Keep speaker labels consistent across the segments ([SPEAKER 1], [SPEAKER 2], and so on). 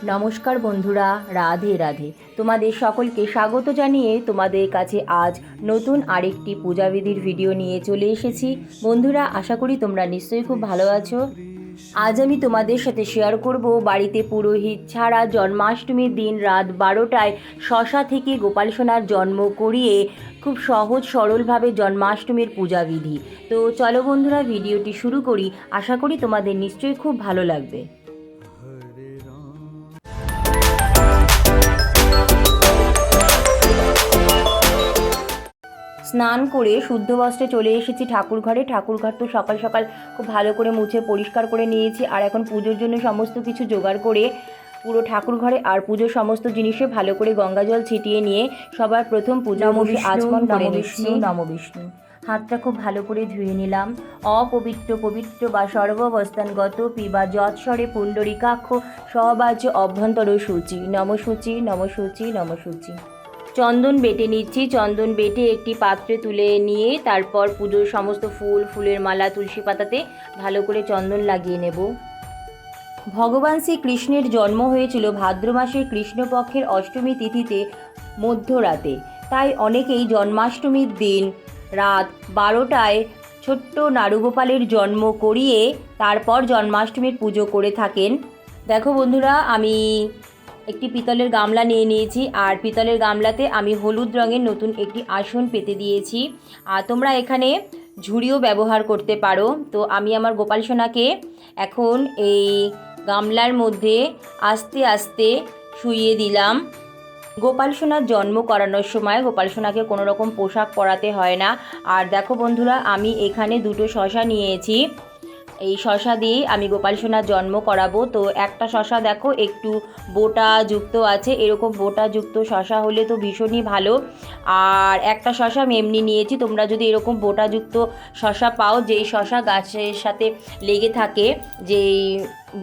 [SPEAKER 1] নমস্কার বন্ধুরা, রাধে রাধে। তোমাদের সকলকে স্বাগত জানিয়ে তোমাদের কাছে আজ নতুন আরেকটি পূজাবিধির ভিডিও নিয়ে চলে এসেছি। বন্ধুরা, আশা করি তোমরা নিশ্চয়ই খুব ভালো আছো। আজ আমি তোমাদের সাথে শেয়ার করব বাড়িতে পুরোহিত ছাড়া জন্মাষ্টমীর দিন রাত 12টায় শশা থেকে গোপাল সোনার জন্ম করিয়ে খুব সহজ সরলভাবে জন্মাষ্টমীর পূজাবিধি। তো চলো বন্ধুরা, ভিডিওটি শুরু করি। আশা করি তোমাদের নিশ্চয়ই খুব ভালো লাগবে। স্নান করে শুদ্ধ বস্ত্রে চলে এসেছি ঠাকুর ঘরে। ঠাকুরঘর তো সকাল সকাল খুব ভালো করে মুছে পরিষ্কার করে নিয়েছি। আর এখন পুজোর জন্য সমস্ত কিছু জোগাড় করে পুরো ঠাকুর ঘরে আর পুজোর সমস্ত জিনিসে ভালো করে গঙ্গা জল ছিটিয়ে নিয়ে সবার প্রথম পূজা বসে আচমন করে নিচ্ছি। নম বিষ্ণু। হাতটা খুব ভালো করে ধুয়ে নিলাম। অপবিত্র পবিত্র বা সর্বাবস্থানগত পিবা যৎস্বরে পুণ্ডরিকাক্ষ সবাচ অভ্যন্তর সূচি নম সূচি নম সূচি নম সূচি। চন্দন বেটে নিচ্ছি। চন্দন বেটে একটি পাত্রে তুলে নিয়ে তারপর পুজোর সমস্ত ফুলের মালা তুলসী পাতাতে ভালো করে চন্দন লাগিয়ে নেব। ভগবান শ্রীকৃষ্ণের জন্ম হয়েছিল ভাদ্র মাসের কৃষ্ণপক্ষের অষ্টমী তিথিতে মধ্যরাতে। তাই অনেকেই জন্মাষ্টমীর দিন রাত 12টায় ছোট্ট নারুগোপালের জন্ম করিয়ে তারপর জন্মাষ্টমীর পুজো করে থাকেন। দেখো বন্ধুরা, আমি একটি পিতলের গামলা নিয়ে নিয়েছি আর পিতলের গামলাতে আমি হলুদ রঙের নতুন একটি আসন পেতে দিয়েছি। আর তোমরা এখানে ঝুড়িও ব্যবহার করতে পারো। তো আমি আমার গোপাল সোনাকে এখন এই গামলার মধ্যে আস্তে আস্তে শুইয়ে দিলাম। গোপাল সোনার জন্ম করানোর সময় গোপাল সোনাকে কোনো রকম পোশাক পরাতে হয় না। আর দেখো বন্ধুরা, আমি এখানে দুটো শশা নিয়েছি। এই শশা দিয়েই আমি গোপাল সোনার জন্ম করাবো। তো একটা শশা দেখো একটু বোটা যুক্ত আছে, এরকম বোটা যুক্ত শশা হলে তো ভীষণই ভালো। আর একটা শশা আমি এমনি নিয়েছি। তোমরা যদি এরকম বোটা যুক্ত শশা পাও, যেই শশা গাছের সাথে লেগে থাকে যেই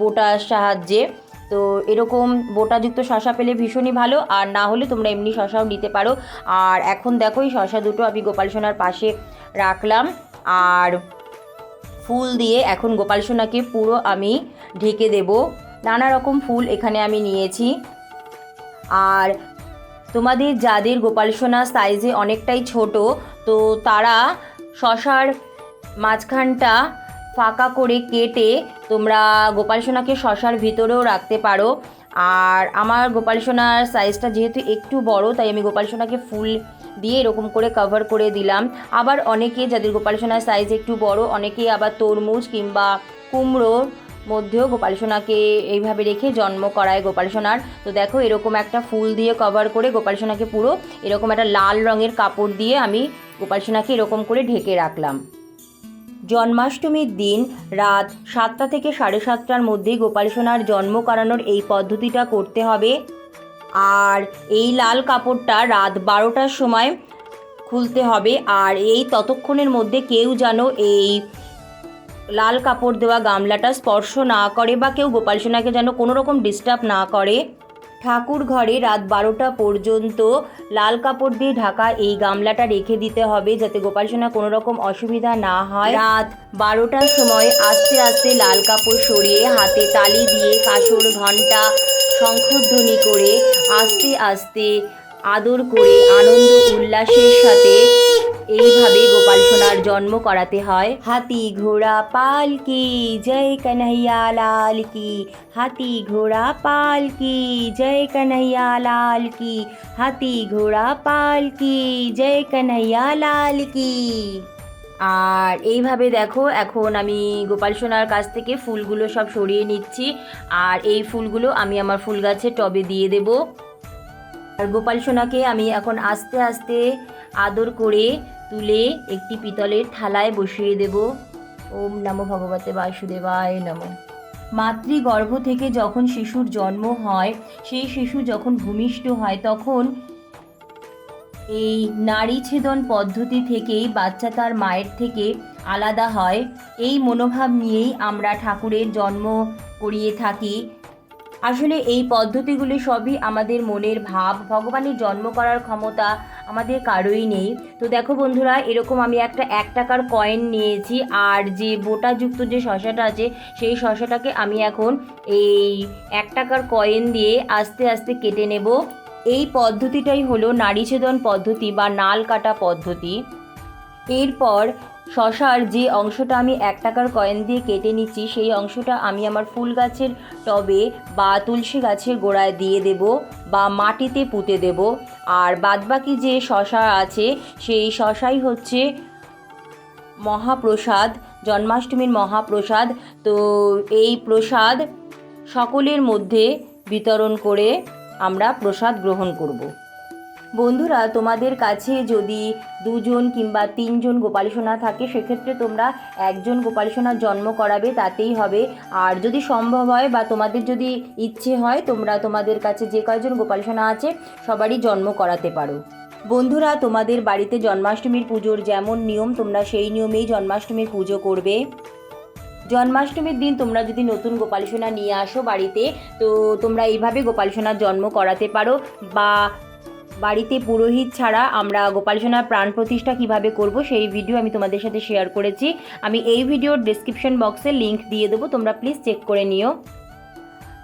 [SPEAKER 1] বোটার সাহায্যে, তো এরকম বোটাযুক্ত শশা পেলে ভীষণই ভালো। আর না হলে তোমরা এমনি শশাও নিতে পারো। আর এখন দেখো এই শশা দুটো আমি গোপাল সোনার পাশে রাখলাম। আর ফুল দিয়ে এখন গোপাল সোনাকে পুরো আমি ঢেকে দেব। নানা রকম ফুল এখানে আমি নিয়েছি। আর তোমাদের যাদের গোপাল সোনা সাইজে অনেকটাই ছোট, তো তারা শশার মাঝখানটা ফাঁকা করে কেটে তোমরা গোপাল সোনাকে শশার ভিতরেও রাখতে পারো। আর আমার গোপাল সোনার সাইজটা যেহেতু একটু বড়, তাই আমি গোপাল সোনাকে ফুল দিয়ে এরকম করে কভার করে দিলাম। আবার অনেকে যাদের গোপাল সোনার সাইজ একটু বড়, অনেকেই আবার তরমুজ কিংবা কুমড়োর মধ্যেও গোপাল সোনাকে এইভাবে রেখে জন্ম করায় গোপাল সোনার। তো দেখো এরকম একটা ফুল দিয়ে কভার করে গোপাল সোনাকে পুরো এরকম একটা লাল রঙের কাপড় দিয়ে আমি গোপাল সোনাকে এরকম করে ঢেকে রাখলাম। জন্মাষ্টমীর দিন রাত 7টা থেকে 7:30টার মধ্যে গোপাল সোনার জন্ম করানোর এই পদ্ধতিটা করতে হবে। আর এই লাল কাপড়টা রাত 12টার সময় খুলতে হবে। আর এই ততক্ষণের মধ্যে কেউ যেন এই লাল কাপড় দেওয়া গামলাটা স্পর্শ না করে বা কেউ গোপাল সোনাকে যেন কোনো রকম ডিস্টার্ব না করে। ঠাকুর ঘরে রাত 12টা পর্যন্ত লাল কাপড় দিয়ে ঢাকা এই গামলাটা রেখে দিতে হবে, যাতে গোপাল সোনা কোনো রকম অসুবিধা না হয়। রাত 12টার সময় আস্তে আস্তে লাল কাপড় সরিয়ে হাতে তালি দিয়ে কাসর ঘণ্টা শঙ্খধ্বনি করে আস্তে আস্তে আদর করে আনন্দ উল্লাসের সাথে এইভাবে গোপাল সোনার জন্ম করাতে হয়। হাতি ঘোড়া পালকি জয় কन्हैया লাল কি, হাতি ঘোড়া পালকি জয় कन्हैया লাল কি, হাতি ঘোড়া পালকি জয় कन्हैया লাল কি। আর এইভাবে দেখো এখন আমি গোপাল সোনার কাছ থেকে ফুলগুলো সব সরিয়ে নিচ্ছি। আর এই ফুলগুলো আমি আমার ফুল গাছের টবে দিয়ে দেব। আর গোপাল সোনাকে আমি এখন আস্তে আস্তে আদর করে তুলে একটি পিতলের থালায় বসিয়ে দেব। ওম নমো ভগবতে বাসুদেবায় নমঃ। মাতৃগর্ভ থেকে যখন শিশুর জন্ম হয়, সেই শিশু যখন ভূমিষ্ঠ হয়, তখন এই নারী ছেদন পদ্ধতি থেকেই বাচ্চা তার মায়ের থেকে আলাদা হয়। এই মনোভাব নিয়েই আমরা ঠাকুরের জন্ম করিয়ে থাকি। আসলে এই পদ্ধতিগুলি সবই আমাদের মনের ভাব। ভগবানের জন্ম করার ক্ষমতা আমাদের কারোই নেই। তো দেখো বন্ধুরা, এরকম আমি একটা 1 টাকার কয়েন নিয়েছি, আর যে বোটাযুক্ত যে শশাটা আছে সেই শশাটাকে আমি এখন এই 1 টাকার কয়েন দিয়ে আস্তে আস্তে কেটে নেব। এই পদ্ধতিটাই হলো নাড়িছেদন পদ্ধতি বা নাল কাটা পদ্ধতি। এরপর শশার যে অংশটা আমি 1 টাকার কয়েন দিয়ে কেটে নিচ্ছি সেই অংশটা আমি আমার ফুল গাছের টবে বা তুলসী গাছের গোড়ায় দিয়ে দেব বা মাটিতে পুঁতে দেব। আর বাদবাকি যে শশা আছে সেই শশাই হচ্ছে মহাপ্রসাদ, জন্মাষ্টমীর মহাপ্রসাদ। তো এই প্রসাদ সকলের মধ্যে বিতরণ করে আমরা প্রসাদ গ্রহণ করব। বন্ধুরা, তোমাদের কাছে যদি 2জন কিংবা 3জন গোপাল সোনা থাকে সেক্ষেত্রে তোমরা 1জন গোপাল সোনার জন্ম করাবে, তাতেই হবে। আর যদি সম্ভব হয় বা তোমাদের যদি ইচ্ছে হয় তোমরা তোমাদের কাছে যে কয়জন গোপাল সোনা আছে সবারই জন্ম করাতে পারো। বন্ধুরা, তোমাদের বাড়িতে জন্মাষ্টমীর পুজোর যেমন নিয়ম তোমরা সেই নিয়মেই জন্মাষ্টমীর পুজো করবে। জন্মাষ্টমীর দিন তোমরা যদি নতুন গোপাল সোনা নিয়ে আসো বাড়িতে, তো তোমরা এইভাবে গোপাল সোনার জন্ম করাতে পারো। বা বাড়িতে পুরোহিত ছাড়া আমরা গোপাল সোনার প্রাণ প্রতিষ্ঠা কীভাবে করব সেই ভিডিও আমি তোমাদের সাথে শেয়ার করেছি। আমি এই ভিডিওর ডেসক্রিপশন বক্সে লিংক দিয়ে দেবো, তোমরা প্লিজ চেক করে নিও।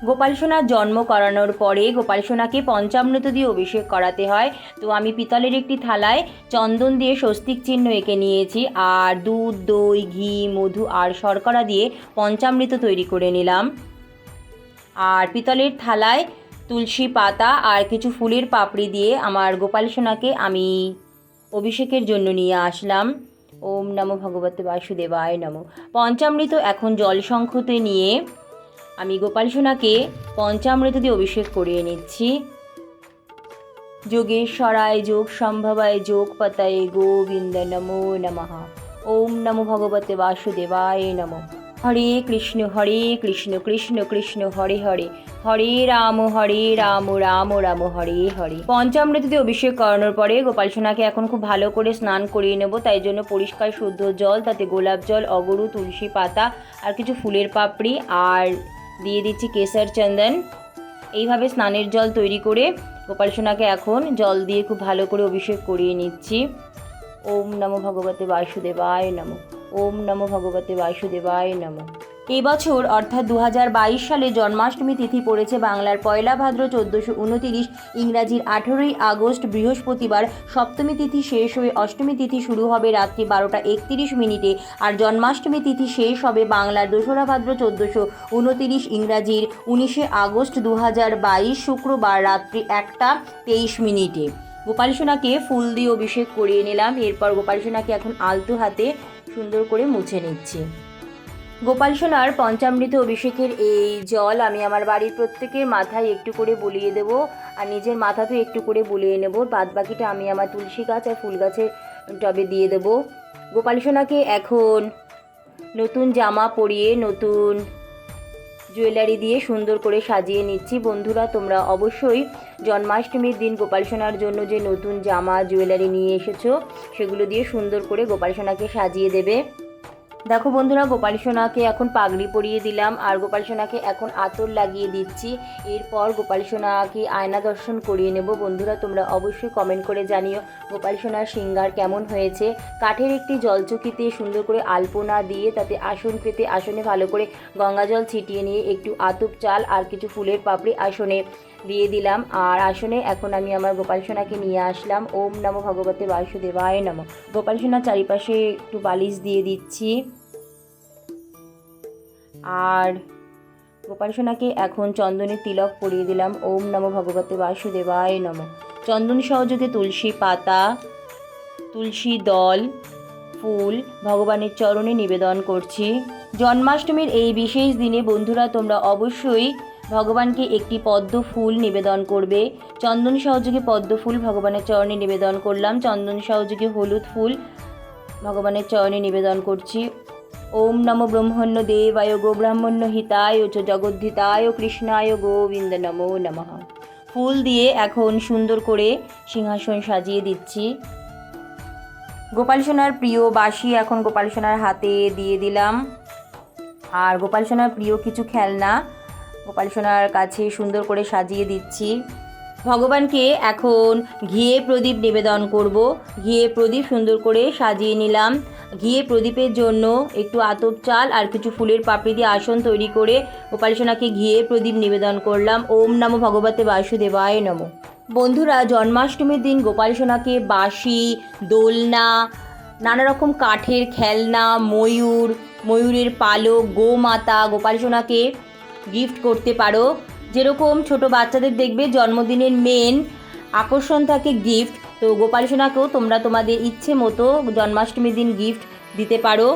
[SPEAKER 1] গোপাল সোনার জন্ম করানোর পরে গোপাল সোনাকে পঞ্চামৃত দিয়ে অভিষেক করাতে হয়। তো আমি পিতলের একটি থালায় চন্দন দিয়ে স্বস্তিক চিহ্ন এঁকে নিয়েছি, আর দুধ, দই, ঘি, মধু আর শর্করা দিয়ে পঞ্চামৃত তৈরি করে নিলাম। আর পিতলের থালায় তুলসী পাতা আর কিছু ফুলের পাপড়ি দিয়ে আমার গোপাল সোনাকে আমি অভিষেকের জন্য নিয়ে আসলাম। ওম নমো ভগবতে বাসুদেবায় নমঃ। পঞ্চামৃত এখন জলশঙ্খতে নিয়ে আমি গোপাল সোনাকে পঞ্চামৃত দিয়ে অভিষেক করিয়ে নিচ্ছি। যোগেশ্বরায় যোগ সম্ভবায় যোগ পতায়ে গোবিন্দ নমো নমঃ। ওম নমো ভগবতে বাসুদেবায় নমঃ। হরে কৃষ্ণ কৃষ্ণ কৃষ্ণ হরে হরে, হরে রাম রাম রাম হরে হরে। পঞ্চামৃত দিয়ে অভিষেক করানোর পরে গোপাল সোনাকে এখন খুব ভালো করে স্নান করিয়ে নেব। তাই জন্য পরিষ্কার শুদ্ধ জল, তাতে গোলাপ জল, অগরু, তুলসী পাতা আর কিছু ফুলের পাপড়ি আর দিয়ে দিচ্ছি কেশর চন্দন। এইভাবে স্নানের জল তৈরি করে গোপাল সোনাকে এখন জল দিয়ে খুব ভালো করে অভিষেক করিয়ে নিচ্ছি। ওম নমো ভগবতে বাসুদেবায় নমঃ। ওম নমো ভগবতে বাসুদেবায় নমঃ। এবছর অর্থাৎ 2022 সালে জন্মাষ্টমী তিথি পড়েছে বাংলার পয়লা ভাদ্র 1429, ইংরাজির 18ই আগস্ট বৃহস্পতিবার। সপ্তমী তিথি শেষ হয়ে অষ্টমী তিথি শুরু হবে রাত্রি 12:31 আর জন্মাষ্টমী তিথি শেষ হবে বাংলার 2রা ভাদ্র 1429, ইংরাজির 19শে আগস্ট 2022 শুক্রবার রাত্রি 1:23। গোপাল সোনাকে ফুল দিয়ে অভিষেক করিয়ে নিলাম। এরপর গোপাল সোনাকে এখন আলতো হাতে সুন্দর করে মুছে নিচ্ছি। গোপাল সোনার পঞ্চামৃত অভিষেকের এই জল আমি আমার বাড়ির প্রত্যেকের মাথায় একটু করে বুলিয়ে দেব, আর নিজের মাথাতেও একটু করে বুলিয়ে নেব। বাদ বাকিটা আমি আমার তুলসী গাছ আর ফুল গাছের টবে দিয়ে দেব। গোপাল সোনাকে এখন নতুন জামা পরিয়ে নতুন জুয়েলারি দিয়ে সুন্দর করে সাজিয়ে নিচ্ছি। বন্ধুরা, তোমরা অবশ্যই জন্মাষ্টমীর দিন গোপাল সোনার জন্য যে নতুন জামা জুয়েলারি নিয়ে এসেছো সেগুলো দিয়ে সুন্দর করে গোপাল সোনাকে সাজিয়ে দেবে। দেখো বন্ধুরা, গোপাল সোনাকে এখন পাগড়ি পরিয়ে দিলাম আর গোপাল সোনাকে এখন আতর লাগিয়ে দিচ্ছি। এরপর গোপাল সোনাকে আয়না দর্শন করিয়ে নেব। বন্ধুরা, তোমরা অবশ্যই কমেন্ট করে জানিও গোপাল সোনার শৃঙ্গার কেমন হয়েছে। কাঠের একটি জলচকিতে সুন্দর করে আলপনা দিয়ে তাতে আসন পেতে আসনে ভালো করে গঙ্গা জল ছিটিয়ে নিয়ে একটু আতপ চাল আর কিছু ফুলের পাপড়ি আসনে দিয়ে দিলাম। আর আসনে এখন আমি আমার গোপাল সোনাকে নিয়ে আসলাম। ওম নমো ভগবতে বাসুদেবায় নমঃ। গোপাল সোনার চারিপাশে একটু বালিশ দিয়ে দিচ্ছি। আর গোপাল সোনাকে এখন চন্দনের তিলক পরিয়ে দিলাম। ওম নমো ভগবতে বাসুদেবায় নমঃ। চন্দন সহযোগে তুলসী পাতা, তুলসী দল, ফুল ভগবানের চরণে নিবেদন করছি। জন্মাষ্টমীর এই বিশেষ দিনে বন্ধুরা তোমরা অবশ্যই ভগবানকে একটি পদ্ম ফুল নিবেদন করবে। চন্দন সহযোগে পদ্ম ফুল ভগবানের চরণে নিবেদন করলাম। চন্দন সহযোগে হলুদ ফুল ভগবানের চরণে নিবেদন করছি। ওম নমো ব্রহ্মণ্য দেবায় গো ব্রাহ্মণ্য হিতায় চ জগদ্ধিতায় কৃষ্ণায় গোবিন্দ নমো নমঃ। ফুল দিয়ে এখন সুন্দর করে সিংহাসন সাজিয়ে দিচ্ছি। গোপাল সোনার প্রিয় বাঁশি এখন গোপাল সোনার হাতে দিয়ে দিলাম। আর গোপাল সোনার প্রিয় কিছু খেলনা গোপাল সোনার কাছে সুন্দর করে সাজিয়ে দিচ্ছি। ভগবানকে এখন ঘিয়ে প্রদীপ নিবেদন করব। ঘিয়ে প্রদীপ সুন্দর করে সাজিয়ে নিলাম। ঘিয়ে প্রদীপের জন্য একটু আতপ চাল আর কিছু ফুলের পাপড়ি দিয়ে আসন তৈরি করে গোপাল সোনাকে ঘিয়ে প্রদীপ নিবেদন করলাম। ওম নমো ভগবতে বাসুদেবায় নমো। বন্ধুরা, জন্মাষ্টমীর দিন গোপাল সোনাকে বাঁশি, দোলনা, নানা রকম কাঠের খেলনা, ময়ূরের পালক, গোমাতা, গোপাল সোনাকে গিফট করতে পারো। যেরকম ছোট বাচ্চাদের দেখবে জন্মদিনের মেন আকর্ষণ থাকে গিফট, তো গোপাল সোনাকেও তোমরা তোমাদের ইচ্ছে মতো জন্মাষ্টমীর দিন গিফট দিতে পারো।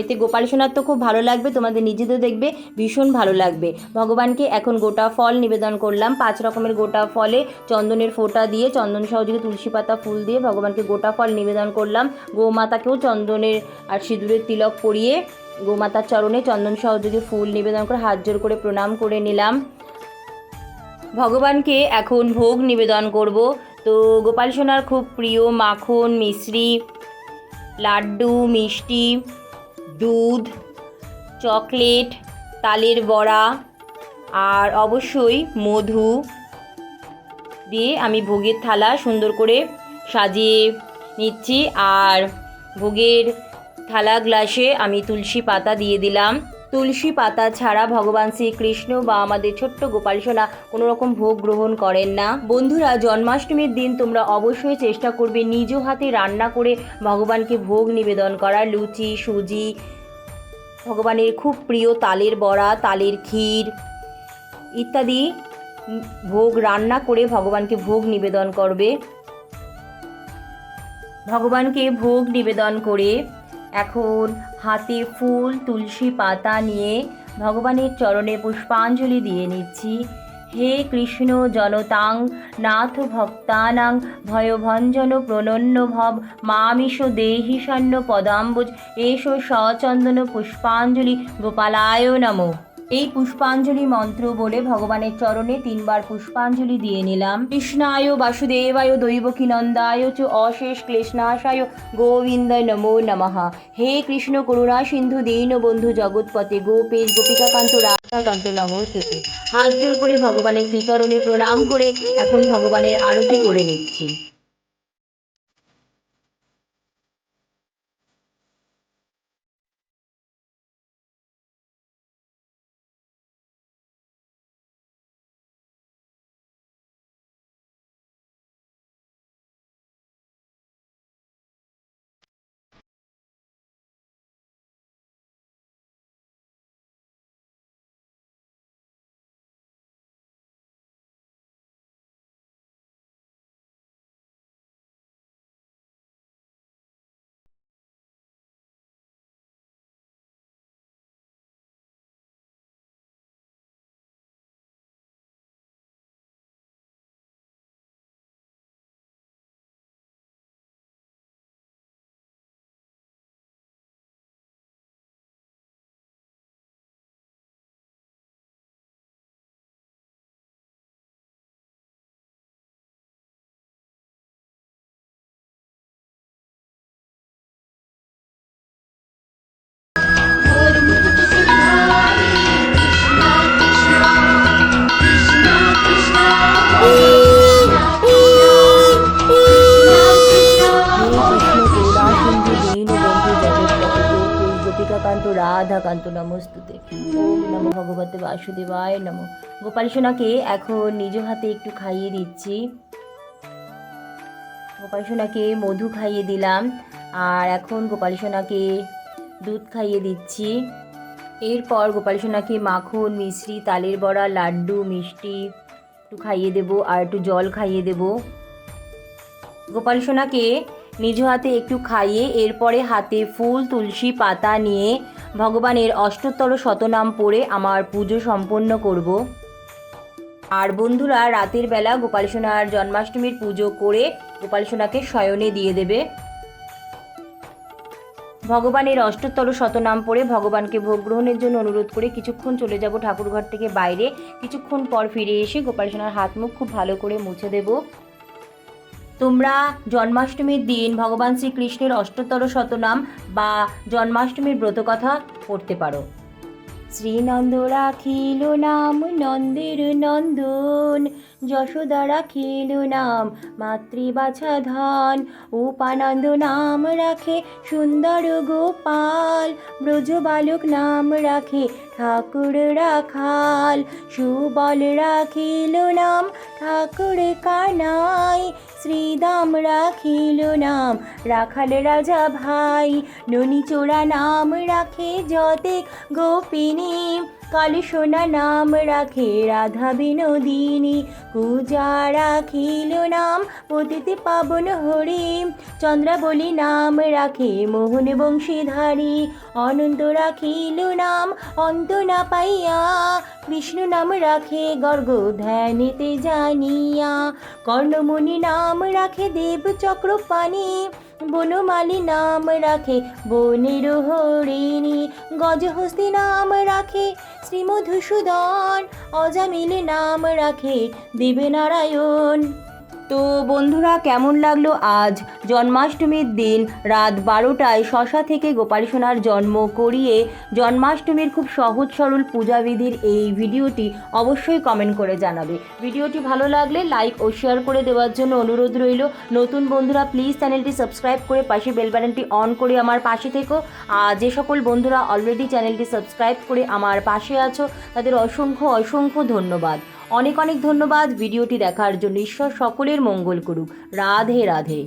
[SPEAKER 1] এতে গোপাল সোনার তো খুব ভালো লাগবে, তোমাদের নিজেদের দেখবে ভীষণ ভালো লাগবে। ভগবানকে এখন গোটা ফল নিবেদন করলাম। 5 রকমের গোটা ফলে চন্দনের ফোঁটা দিয়ে, চন্দন সহযোগে তুলসী পাতা ফুল দিয়ে ভগবানকে গোটা ফল নিবেদন করলাম। গোমাতাকেও চন্দনের আর সিঁদুরের তিলক পরিয়ে গোমাতার চরণে চন্দন সহযোগে ফুল নিবেদন করে হাত জোড় করে প্রণাম করে নিলাম। ভগবানকে এখন ভোগ নিবেদন করব। তো গোপাল সোনার খুব প্রিয় মাখন, মিশ্রি, লাড্ডু, মিষ্টি, দুধ, চকলেট, তালের বড়া আর অবশ্যই মধু দিয়ে আমি ভোগের থালা সুন্দর করে সাজিয়ে নিচ্ছি। আর ভোগের থালা গ্লাসে আমি তুলসী পাতা দিয়ে দিলাম। তুলসী পাতা ছাড়া ভগবান শ্রীকৃষ্ণ বা আমাদের ছোট্ট গোপাল সোনা কোনো রকম ভোগ গ্রহণ করেন না। বন্ধুরা, জন্মাষ্টমীর দিন তোমরা অবশ্যই চেষ্টা করবে নিজ হাতে রান্না করে ভগবানকে ভোগ নিবেদন করা। লুচি, সুজি, ভগবানের খুব প্রিয় তালের বড়া, তালের ক্ষীর ইত্যাদি ভোগ রান্না করে ভগবানকে ভোগ নিবেদন করবে। ভগবানকে ভোগ নিবেদন করে এখন হাতে ফুল, তুলসী পাতা নিয়ে ভগবানের চরণে পুষ্পাঞ্জলি দিয়ে নিচ্ছি। হে কৃষ্ণ জনতাং নাথ ভক্তানাং ভয়ভঞ্জন প্রণন্য ভব মামিষ দেহি সন্ন পদাম্বুজ এষ সচন্দন পুষ্পাঞ্জলি গোপালায় নমঃ। এই পুষ্পাঞ্জলি মন্ত্র বলে ভগবানের চরণে 3 বার পুষ্পাঞ্জলি দিয়ে নিলাম। কৃষ্ণায় বাসুদেবায় দৈবকী নন্দায় চ অশেষ ক্লেশনাশায় গোবিন্দায় নমো নমঃ। হে কৃষ্ণ করুণা সিন্ধু দীনবন্ধু জগৎপতে গোপেশ গোপিকাকান্ত রাধাকান্ত নমস্তুতে। হাত জোড় করে ভগবানের শ্রীচরণে প্রণাম করে এখন ভগবানের আরতি করে নিচ্ছি। গোপিকাকান্ত রাধাকান্ত নমস্তুতে। ওম নমো ভগবতে বাসুদেবায় নমঃ। গোপাল সোনাকে এখন নিজ হাতে একটু খাইয়ে দিচ্ছি। গোপাল সোনাকে মধু খাইয়ে দিলাম আর এখন গোপাল সোনাকে দুধ খাইয়ে দিচ্ছি। এরপর গোপাল সোনাকে মাখন, মিশ্রি, তালের বড়া, লাড্ডু, মিষ্টি একটু খাইয়ে দেবো আর একটু জল খাইয়ে দেবো। গোপাল সোনাকে নিজ হাতে একটু খাইয়ে এরপরে হাতে ফুল, তুলসী পাতা নিয়ে ভগবানের অষ্টোত্তর শতনাম পড়ে আমার পুজো সম্পন্ন করব। আর বন্ধুরা, রাতের বেলা গোপাল সোনার জন্মাষ্টমীর পুজো করে গোপাল সোনাকে শয়নে দিয়ে দেবে। ভগবানের অষ্টোত্তর শতনাম পড়ে ভগবানকে ভোগ গ্রহণের জন্য অনুরোধ করে কিছুক্ষণ চলে যাব ঠাকুরঘর থেকে বাইরে। কিছুক্ষণ পর ফিরে এসে গোপাল সোনার হাত মুখ খুব ভালো করে মুছে দেব। তোমরা জন্মাষ্টমীর দিন ভগবান শ্রীকৃষ্ণের অষ্টোত্তর শতনাম বা জন্মাষ্টমীর ব্রতকথা পড়তে পারো। শ্রীনন্দ রাখিল নাম নন্দের নন্দন, যশোদা রাখিল নাম মাতৃবাছা ধন, উপানন্দ নাম রাখে সুন্দর গোপাল, ব্রজ বালক নাম রাখে ঠাকুর রাখাল, সুবল রাখিল নাম ঠাকুর কানাই, শ্রীদাম রাখিল নাম রাখাল রাজা ভাই, ননীচোরা নাম রাখে যতেক গোপিনী, কালী সোনা নাম রাখে রাধা বিনোদিনী, পূজা রাখিল নাম পতিতে পাবন হরি, চন্দ্রাবলী নাম রাখে মোহন বংশীধারী, অনন্ত রাখিল নাম অন্ত না পাইয়া, কৃষ্ণ নাম রাখে গর্গ ধ্যানেতে জানিয়া, কর্ণমণি নাম রাখে দেব চক্রপাণি, বনমালী নাম রাখে বনের হরিণী, গজহস্তি নাম রাখে শ্রীমধুসূদন, অজামিল নাম রাখে দেবনারায়ণ। তো বন্ধুরা, কেমন লাগলো আজ জন্মাষ্টমীর দিন রাত 12টায় শশা থেকে গোপাল সোনার জন্ম করিয়ে জন্মাষ্টমীর খুব সহজ সরল পূজাবিধির এই ভিডিওটি অবশ্যই কমেন্ট করে জানাবে। ভিডিওটি ভালো লাগলে লাইক ও শেয়ার করে দেওয়ার জন্য অনুরোধ রইল। নতুন বন্ধুরা প্লিজ চ্যানেলটি সাবস্ক্রাইব করে পাশে বেল বাটনটি অন করে আমার পাশে থেকো। আর যে সকল বন্ধুরা অলরেডি চ্যানেলটি সাবস্ক্রাইব করে আমার পাশে আছো তাদের অসংখ্য অসংখ্য ধন্যবাদ। অনেক অনেক ধন্যবাদ ভিডিওটি দেখার জন্য। ঈশ্বর সকলের মঙ্গল করুক। রাধে রাধে।